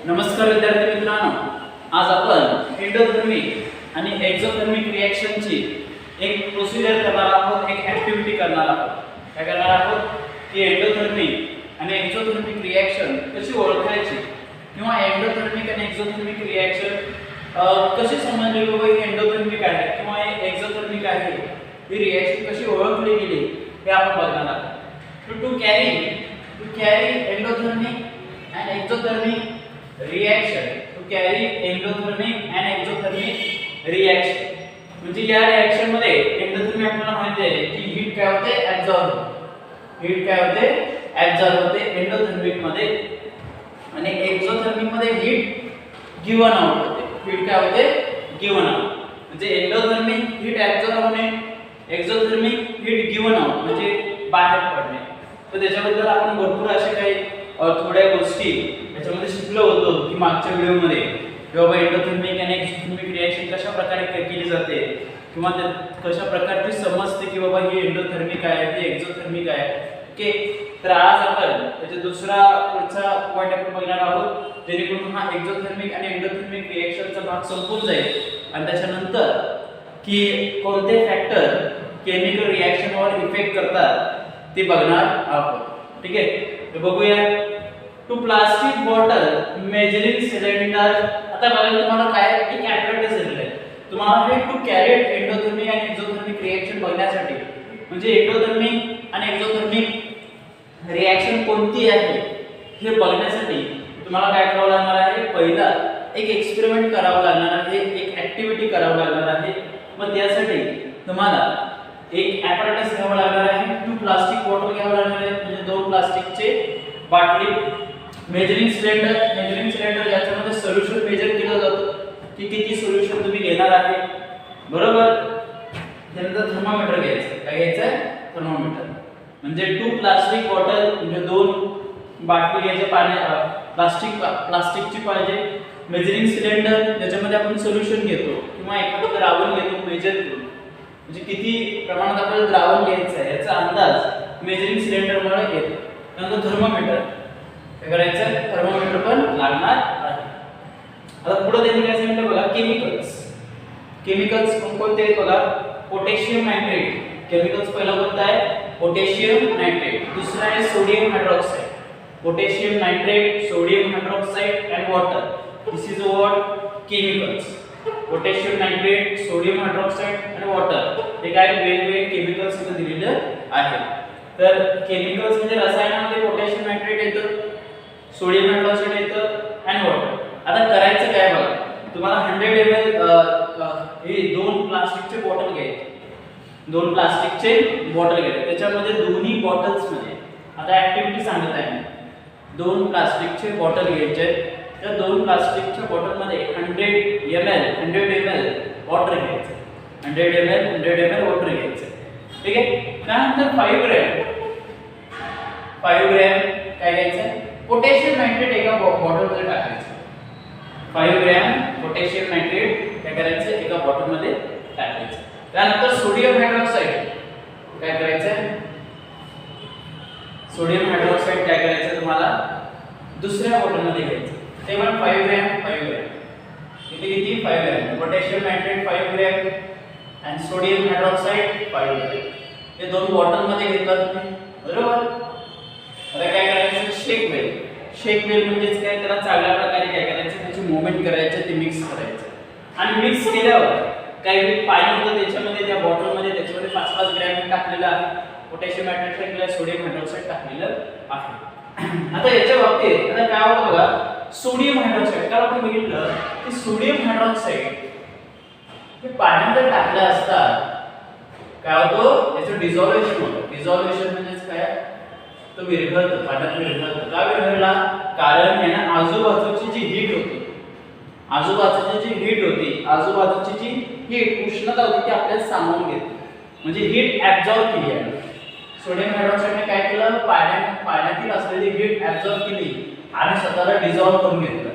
नमस्कार विद्यार्थी मित्रांनो, आज आपण एंडोथर्मिक आणि एक्झोथर्मिक रिएक्शनची एक प्रोसिजर करणार आहोत, एक ऍक्टिव्हिटी करणार आहोत. काय करणार आहोत की एंडोथर्मिक आणि एक्झोथर्मिक रिएक्शन कशी ओळखायची किंवा एंडोथर्मिक आणि एक्झोथर्मिक रिएक्शन कशी समजली बाबा ही एंडोथर्मिक आहे किंवा हे एक्झोथर्मिक आहे, ही रिएक्शन कशी ओळखली गेली हे आपण बघणार आहोत. To carry endothermic and exothermic reaction to carry endothermic and exothermic reaction म्हणजे या रिएक्शन मध्ये एंडोथर्मिक आपल्याला माहिती आहे की हीट काय होते ऍब्सॉर्ब होते एंडोथर्मिक मध्ये आणि एक्झोथर्मिक मध्ये हीट गिवन आउट होते. हीट काय होते गिवन आउट म्हणजे एंडोथर्मिक हीट ऍब्सॉर्ब होणे, एक्झोथर्मिक हीट गिवन आउट म्हणजे बाहेर पडणे. तर त्याच्याबद्दल आपण भरपूर असे काही थोड्या गोष्टी याच्यामध्ये शिकलो होतो की मागच्या व्हिडिओमध्ये की बाबा एंडोथर्मिक आणि एक्झोथर्मिक रिएक्शन कशा प्रकारे केली जाते किंवा कशा प्रकारची समजते की बाबा ही एंडोथर्मिक आहे ही एक्झोथर्मिक आहे. ओके, तर आज आपण त्याचा पुढचा पॉइंट आपण बघणार आहोत जेणेकरून हा एक्झोथर्मिक आणि एंडोथर्मिक रिएक्शनचा भाग संपून जाईल आणि त्याच्यानंतर की कोणते फॅक्टर केमिकल रिएक्शनवर इफेक्ट करतात ते बघणार आहोत. ठीक आहे, तर बघूया. Two plastic bottle measuring cylinder. आता बघा तुम्हाला काय एक ऍपरेटस दिलेलं आहे तुम्हाला हे टू कॅरी एंडोथर्मिक आणि एक्झोथर्मिक रिएक्शन बघण्यासाठी. म्हणजे एंडोथर्मिक आणि एक्झोथर्मिक रिएक्शन कोणती आहे हे बघण्यासाठी तुम्हाला काय करावं लागणार आहे, पहिला एक एक्सपेरिमेंट करावं लागणार आहे, एक ऍक्टिव्हिटी करावं लागणार आहे. मग त्यासाठी तुम्हाला एक ऍपरेटस घ्यावं लागणार आहे, टू प्लास्टिक बॉटल घ्यावं लागणार आहे म्हणजे दोन प्लास्टिकचे बाटली, मेजरिंग सिलेंडर याच्यामध्ये सोल्युशन मेजर केलं जातं की किती सोल्युशन तुम्ही घेणार आहे, बरोबर. त्यानंतर थर्मामीटर घ्यायचं. काय घ्यायचं थर्मामीटर. म्हणजे टू प्लास्टिक बॉटल म्हणजे दोन बाटली घ्यायचे प्लास्टिकची पाहिजे. मेजरिंग सिलेंडर ज्याच्यामध्ये आपण सोल्युशन घेतो किंवा एखादं द्रावण घेतो मेजर करून म्हणजे किती प्रमाणात आपल्याला द्रावण घ्यायचं आहे याचा अंदाज मेजरिंग सिलेंडरमुळे येतो. नंतर थर्मामीटर. काय करायचं थर्मामीटर पण लागणार आहे. आता पुढे त्यांनी काय सांगितलं बघा, केमिकल्स कोणते आहेत बघा. पोटॅशियम नायट्रेट केमिकल्स पहिला कोणता आहे पोटॅशियम नायट्रेट, दुसरा आहे sodium hydroxide. Potassium nitrate, sodium hydroxide and water, this is what chemicals. Potassium nitrate, sodium hydroxide आणि वॉटर हे काय वेगवेगळे केमिकल्स इथे दिलेले आहेत. तर केमिकल्स म्हणजे रसायनामध्ये पोटॅशियम नायट्रेट येतं, सोडियम हायड्रॉक्साइड येतं आणि वॉटर. आता करायचं काय बघा, तुम्हाला 100 ml हे दोन प्लास्टिकचे बॉटल घ्यायचे, त्याच्यामध्ये दोन्ही बॉटल्स मध्ये आता ऍक्टिव्हिटी सांगत आहे, दोन प्लास्टिकचे बॉटल घ्यायचे. त्या दोन प्लास्टिकच्या बॉटल मध्ये 100 ml वॉटर घ्यायचं, 100 ml वॉटर घ्यायचं. ठीक आहे. त्यानंतर 5 ग्रॅम काय घ्यायचं पोटॅशियम नायट्रेट एका बॉटल मध्ये टाकायचं. 5 ग्रॅम पोटॅशियम नायट्रेट काय करायचं एका बॉटल मध्ये टाकायचं. त्यानंतर सोडियम हायड्रॉक्साइड काय करायचं, सोडियम हायड्रॉक्साइड काय करायचं तुम्हाला दुसऱ्या बॉटल मध्ये घ्यायचं. ते पण 5 ग्रॅम किती 5 ग्रॅम पोटॅशियम नायट्रेट 5 ग्रॅम आणि सोडियम हायड्रॉक्साइड 5 ग्रॅम हे दोन बॉटल मध्ये घेतला तुम्ही, बरोबर. आता काय करायचं शेक वेल म्हणजेच काय, त्याला चांगल्या प्रकारे काय करायचं त्याची मूवमेंट करायचं, ते मिक्स करायचं आणि मिक्स केल्यावर काही पाणी होतं त्याच्यामध्ये त्या बॉटल मध्ये, त्याच्यामध्ये 5-5 ग्रॅम टाकलेलं आहे पोटॅशियम नायट्रेट टाकलेलं, सोडियम हायड्रॉक्साइड टाकलेलं आहे. आता याच्या बाबतीत आता काय होतं बघा, सोडियम हायड्रॉक्साइड काल आपण बघितलं की सोडियम हायड्रॉक्साइड हे पाण्यात टाकलं असता काय होतं याचं डिझॉल्युशन होतं. डिझॉल्युशन म्हणजे काय, तो विरघळतो, पाण्यात विरघळतो. का विरघळला, कारण यानं आजूबाजूची जी हीट होती उष्णता होती ती आपल्याला सामावून घेतली, म्हणजे हीट ऍब्सॉर्ब केली आहे. सोडियम हायड्रॉक्साइडने काय केलं, पाण्यातील असलेली हीट ऍब्सॉर्ब केली आणि स्वतःला डिझॉल्व करून घेतलं.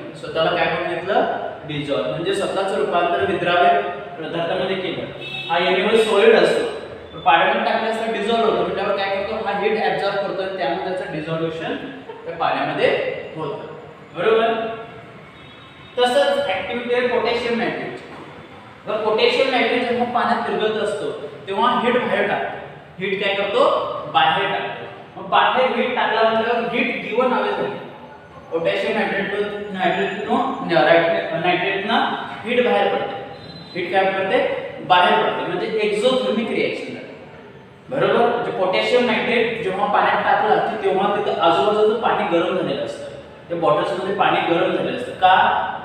डिझॉल्व म्हणजे स्वतःचं रूपांतर विद्राव्य पदार्थामध्ये केलं. हा एनिमल सॉलिड असतो, पाण्यामध्ये टाकल्यास डिझॉल्व होतो, त्यावर काय करतो हा हीट ऍब्सॉर्ब करतो आणि त्यामुळे त्याचं डिझॉल्युशन त्या पाण्यामध्ये होतं, बरोबर. तसंच ऍक्टिव्हिटी आहे पोटॅशियम नायट्रेट. जर पोटॅशियम नायट्रेट जेव्हा पाण्यात विरघळत असतो तेव्हा हीट बाहेर टाकतो. हीट काय करतो? बाहेर टाकतो. मग बाहेर हीट टाकल्यानंतर हीट गिवन हवे झाली. पोटॅशियम नायट्रेटना हीट बाहेर पडते. हीट काय करते? बाहेर पडते, म्हणजे एक्झोथर्मिक रिएक्शन झाली. बरोबर? म्हणजे पोटॅशियम नायट्रेट जेव्हा पाण्यात टाकलं की तेव्हा तिथं आजूबाजूचं पाणी गरम झालेलं असतं. त्या बॉटल्स मध्ये पाणी गरम झालेलं असतं. का?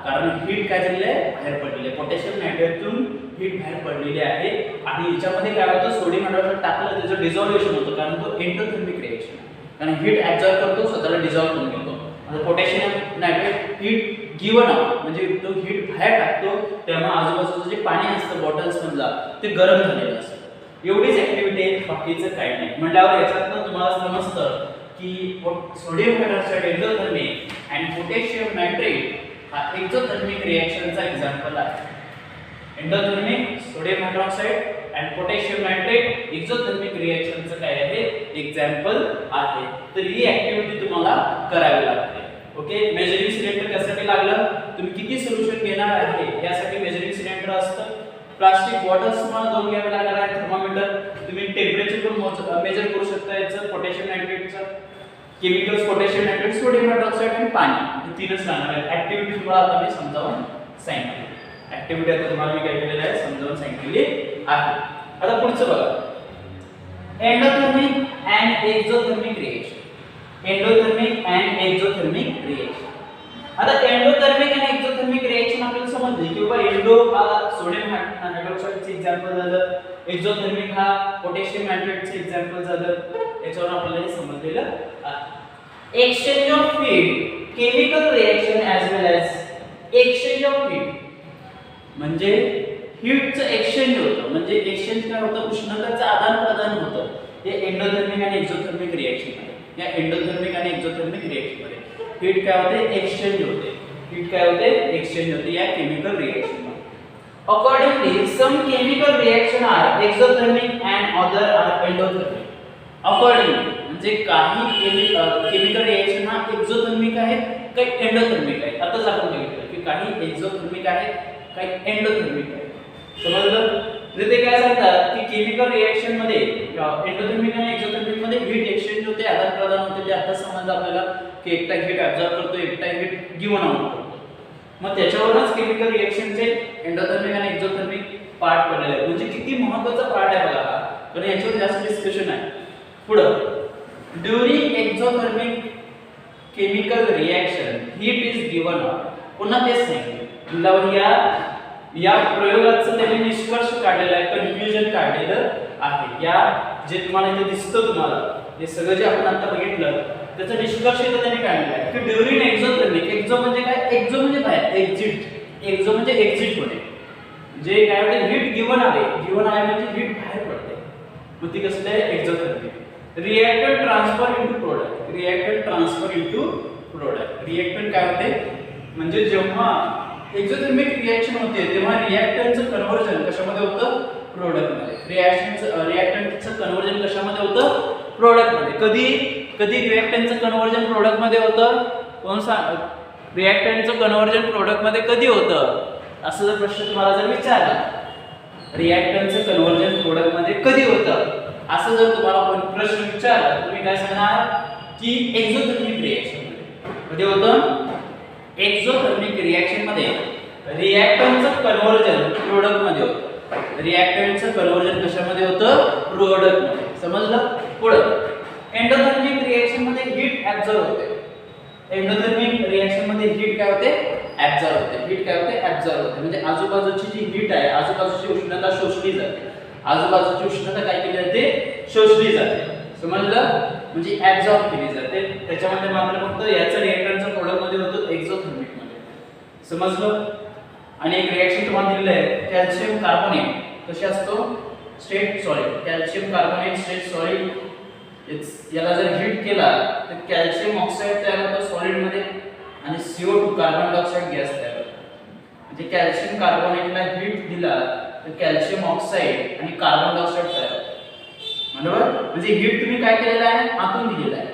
कारण हीट काय झालेली आहे? बाहेर पडलेली आहे. पोटॅशियम नायट्रेटतून हीट बाहेर पडलेली आहे आणि याच्यामध्ये काय होतं? सोडियम हायड्रॉक्साईड टाकलं त्याचं डिझॉल्युशन होतं, कारण तो एंडोथर्मिक रिएक्शन आहे. कारण हीट ऍब्सॉर्ब करतो, स्वतःला डिझॉल्व करून घेतो. आता potassium nitrate heat given out म्हणजे तो हीट बाहेर टाकतो, तेव्हा आजूबाजूचं जे पाणी असतं बॉटल्स मधला ते गरम झालेलं असतं. एवढीच ऍक्टिव्हिटी आहे, बाकीचं काही नाही. म्हटल्यावर याच्यातनं तुम्हाला समजतं की सोडियम हायड्रॉक्साईड एंडोथर्मिक आणि पोटॅशियम नायट्रेट हा एक्झोथर्मिक रिएक्शनचा एक्झाम्पल आहे. एंडोथर्मिक सोडियम हायड्रॉक्साईड आणि पोटॅशियम नायट्रेट एक्झोथर्मिक रिएक्शनचं काय आहे? एक्झाम्पल आहे. तर ही ऍक्टिव्हिटी तुम्हाला करावी लागते. ओके, मेजरिंग सिलेंडर कशासाठी लागलं? तुम्ही किती सोल्युशन घेणार आहे यासाठी मेजरिंग सिलेंडर असतं. प्लास्टिक बॉटल्स तुम्हाला 2 घ्यावे लागणार आहे. थर्मामीटर, तुम्ही टेम्परेचर पण मेजर करू शकता याचं पोटॅशियम नायट्रेटचं. Chemicals potassium nitrate, sodium hydroxide आणि पाणी, हे तीनच लागणार आहेत. ऍक्टिव्हिटी तुम्हाला आता मी समजावून सांगितली. ऍक्टिव्हिटी आता तुम्हाला मी काय केलेलं आहे? समजावून सांगितलेली आहे. आता पुढचं बघा, endothermic and exothermic reaction. Endothermic and exothermic reaction. आता एंडोथर्मिक आणि एक्झोथर्मिक रिएक्शन आपल्याला समजली की बाबा एंडो हा सोडियम हायड्रॉक्साईडचे एक्झाम्पल झालं, एक्झोथर्मिक हा पोटॅशियम नायट्रेटचे एक्झाम्पल झालं. याच्यावर आपल्याला हे समजलेलं आहे. Exchange of heat, chemical reaction as well as exchange of heat म्हणजे हीटचं एक्सचेंज होतं. म्हणजे एक्सचेंज काय होतं? उष्णतेचं आदान प्रदान होतं. हे एंडोथर्मिक आणि एक्झोथर्मिक रिएक्शन आहे. या एंडोथर्मिक आणि एक्झोथर्मिक रिएक्शन मध्ये हीट काय होते? एक्सचेंज होते. हीट काय होते? एक्सचेंज होते या केमिकल रिएक्शन मध्ये. Accordingly some chemical reaction are exothermic and other are endothermic. Accordingly म्हणजे काही केमिकल रिएक्शन हा एक्झोथर्मिक आहे, काही एंडोथर्मिक आहे. आताच आपण बघितलं की काही एक्झोथर्मिक आहे, काही एंडोथर्मिक आहे. समजलं? म्हणजे ते काय सांगतात की केमिकल रिएक्शन मध्ये एंडोथर्मिक आणि एक्झोथर्मिक मध्ये हीट एक्सचेंज होते, आदान प्रदान होते. ते आता समजलं आपल्याला की एकटा हीट ऍब्सॉर्ब करतो, एकटा हीट गिव्हन आउट करतो. मग त्याच्यावरच केमिकल रिएक्शनचे एंडोथर्मिक आणि एक्झोथर्मिक पार्ट पडलेले आहेत. म्हणजे किती महत्त्वाचा पार्ट आहे बघा हा, कारण याच्यावर जास्त डिस्कशन आहे. पुढं, during exothermic chemical reaction heat is given out. पुन्हा तेच सांगितलं. या प्रयोगाचं त्यांनी निष्कर्ष काढलेला आहे, कन्क्लुजन काढलेलं आहे. या जे तुम्हाला इथे दिसतं, तुम्हाला हे सगळं जे आपण आता बघितलं त्याचा निष्कर्ष इथे त्यांनी काढलेला आहे की ड्युरिंग एक्झोथर्मिक, एक्झो म्हणजे काय? एक्झो म्हणजे बाहेर, एक्झिट. एक्झो म्हणजे एक्झिट होणे. जे काय होते? हीट गिव्हन आहे. गिव्हन आहे म्हणजे हीट बाहेर पडते. मग ती कसलं आहे? Exothermic. Reactant transfer into product. Reactant transfer into product. Reactant काय होते? म्हणजे जेव्हा एक्झोथर्मिक रिएक्शन होते तेव्हा रिएक्टंटचं कन्व्हर्जन कशामध्ये होतं? प्रोडक्टमध्ये. रिएक्टंटचं कन्व्हर्जन कशामध्ये होतं? प्रोडक्टमध्ये. कधी रिएक्टंटचं कन्व्हर्जन प्रोडक्टमध्ये होतं? कोण सांग? रिएक्टंटचं कन्व्हर्जन प्रोडक्टमध्ये कधी होतं? असं जर प्रश्न तुम्हाला जर विचारला, रिएक्टंटचं कन्व्हर्जन प्रोडक्टमध्ये कधी होतं असं जर तुम्हाला कोण प्रश्न विचारला, तुम्ही काय सांगणार की एक्झोथर्मिक रिएक्शन मध्ये होतं. एक्झोथर्मिक रिएक्शन मध्ये रिएक्टंटचं कन्व्हर्जन प्रोडक्ट मध्ये होतं. रिएक्टंटचं कन्व्हर्जन कशामध्ये होतं? प्रोडक्ट मध्ये. समजलं? पुढं, एंडोथर्मिक रिएक्शन मध्ये हीट ऍब्सॉर्ब होते. एंडोथर्मिक रिएक्शन मध्ये हीट काय होते? ऍब्सॉर्ब होते. हीट काय होते? ऍब्सॉर्ब होते. म्हणजे आजूबाजूची जी हीट आहे, आजूबाजूची उष्णता शोषली जाते. आजूबाजूची उष्णता काय केली जाते? शोषली जाते. समजलं? म्हणजे ऍब्सॉर्ब केली जाते. त्याच्यामध्ये मात्र फक्त याचं रिएक्टंटचं प्रोडक्ट मध्ये होतं, एक्झोथर्मिक मध्ये. समजलं? आणि एक रिएक्शन तुम्हाला दिलेलं आहे, कॅल्शियम कार्बोनेट. कशी असतो? State solid. Calcium carbonate state solid. याला जर हीट केला तर कॅल्शियम ऑक्साईड तयार होतो सॉलिड मध्ये आणि CO2 कार्बन डायऑक्साईड गॅस तयार होतो. म्हणजे कॅल्शियम कार्बोनेटला हीट दिला तर कॅल्शियम ऑक्साईड आणि कार्बन डायऑक्साईड तयार होतो. बरोबर? म्हणजे हीट तुम्ही काय केलेलं आहे? आतून दिलेलं आहे.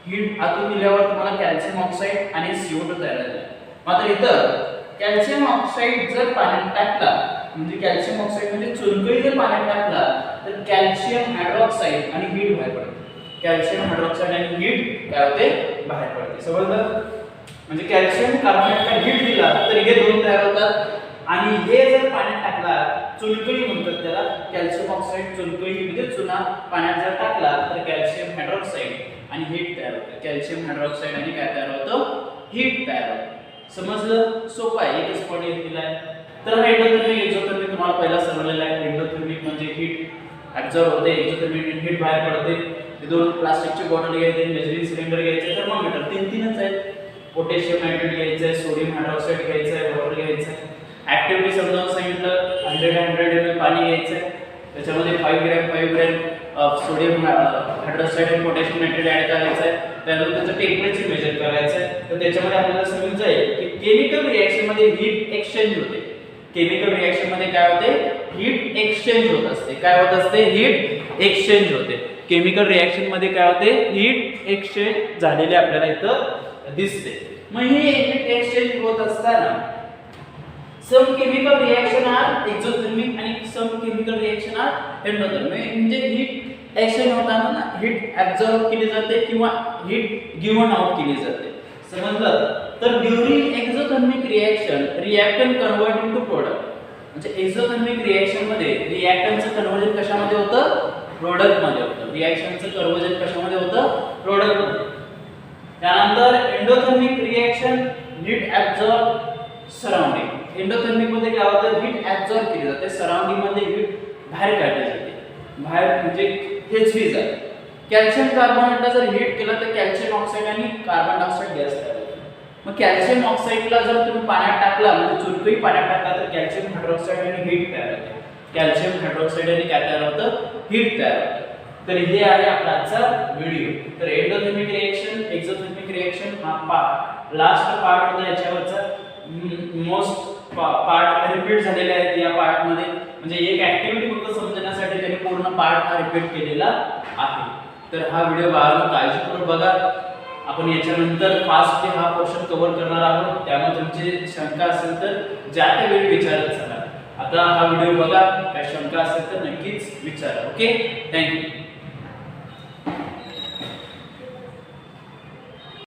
हीट आतून दिल्यावर तुम्हाला कॅल्शियम ऑक्साईड आणि CO2 तयार झाला. मात्र इथं कॅल्शियम ऑक्साईड जर पाण्यात टाकला म्हणजे कॅल्शियम ऑक्साईड म्हणजे चुनखडी जर पाण्यात टाकला तर कॅल्शियम हायड्रॉक्साईड आणि हीट बाहेर पडते. कॅल्शियम हायड्रॉक्साईड आणि हीट काय होते बाहेर पडते. समजलं? म्हणजे कॅल्शियम कार्बोनेटला हीट दिला तर हे दोन तयार होतात आणि हे जर पाण्यात टाकला चुनखडी म्हणतात त्याला, कॅल्शियम ऑक्साईड चुनखडी म्हणजे चुना पाण्यात जर टाकला तर कॅल्शियम हायड्रॉक्साईड आणि हीट तयार होते. कॅल्शियम हायड्रॉक्साईड आणि काय तयार होतं? हीट तयार होते. समजलं? सोपं आहे, एकच पॉइंट दिलाय. तर हा एंडोथर्मिक एक्झोथर्मिक तुम्हाला पहिला समजलेला आहे. एंडोथर्मिक म्हणजे हीट ऍब्सॉर्ब होते, एक्झोथर्मिक हीट बाहेर पडते. हे दोन प्लास्टिकचे बॉटल घ्यायचे, मेजरिंग सिलेंडर घ्यायचे, थर्मोमीटर तीनच आहेत. पोटॅशियम नायट्रेट घ्यायचं आहे, सोडियम हायड्रॉक्साईड घ्यायचं आहे, वॉटर घ्यायचं आहे. ऍक्टिव्हिटी समजावून सांगितलं. 100 ml पाणी घ्यायचं आहे, त्याच्यामध्ये 5 ग्रॅम सोडियम हायड्रॉक्साईड आणि पोटॅशियम नायट्रेट ऍड करायचं आहे. त्यानंतर त्याचं टेम्परेचर मेजर करायचं आहे. तर त्याच्यामध्ये आपल्याला समजून जाईल की केमिकल रिएक्शन मध्ये हीट एक्सचेंज होते. केमिकल रिएक्शन मध्ये काय होते? हीट एक्सचेंज होत असते. काय होत असते? हीट एक्सचेंज होते. केमिकल रिएक्शन मध्ये काय होते? हीट एक्सचेंज झालेले आपल्याला इथं दिसते. मग ही हीट एक्सचेंज होत असताना some chemical reaction are exothermic आणि some chemical reaction are endothermic. म्हणजे हीट एक्सचेंज होताना ना हीट ऍब्सॉर्ब केली जाते किंवा हीट गिव्हन आउट केली जाते. समजलं? तर during exothermic reaction reactant convert into product. म्हणजे एक्झोथर्मिक रिएक्शन मध्ये रिएक्टंटचं कन्वर्जन कशामध्ये होतं? प्रोडक्ट मध्ये होतं. रिएक्शनचं कन्वर्जन कशामध्ये होतं? प्रोडक्ट मध्ये. त्यानंतर endothermic reaction heat absorb surrounding. Endothermic मध्ये काय होतं? हीट ऍब्सॉर्ब केली जाते, सराउंडिंग मध्ये हीट बाहेर काढली जाते. बाहेर म्हणजे खेचली जाते. कॅल्शियम कार्बोनेटला जर हीट केलं तर कॅल्शियम ऑक्साईड आणि कार्बन डायऑक्साईड गॅस तयार होतो. मग कॅल्शियम ऑक्साईडला जर तुम्ही पाण्यात टाकला म्हणजे चुनखडी पाण्यात टाकला तर कॅल्शियम हायड्रॉक्साईड आणि हीट तयार होते. कॅल्शियम हायड्रॉक्साईड आणि काय तयार होतं? हीट तयार होतं. तर हे आहे आपला आजचा व्हिडिओ. तर एंडोथर्मिक रिएक्शन, एक्झोथर्मिक रिएक्शन हा लास्ट पार्ट होता. याच्यावरचा मोस्ट पार्ट रिपीट झालेले आहेत या पार्ट मध्ये. म्हणजे एक ऍक्टिव्हिटी फक्त समजण्यासाठी त्यांनी पूर्ण पार्ट हा रिपीट केलेला आहे. तर हा व्हिडिओ बघा, काळजीपूर्वक बघा. आपण याच्यानंतर फास्ट हा पोर्शन कव्हर करणार आहोत. त्यामुळे तुमची शंका असेल तर ज्या त्या वेळी विचारत चला. आता हा व्हिडिओ बघा, काय शंका असेल तर नक्कीच विचारा. Okay, thank you.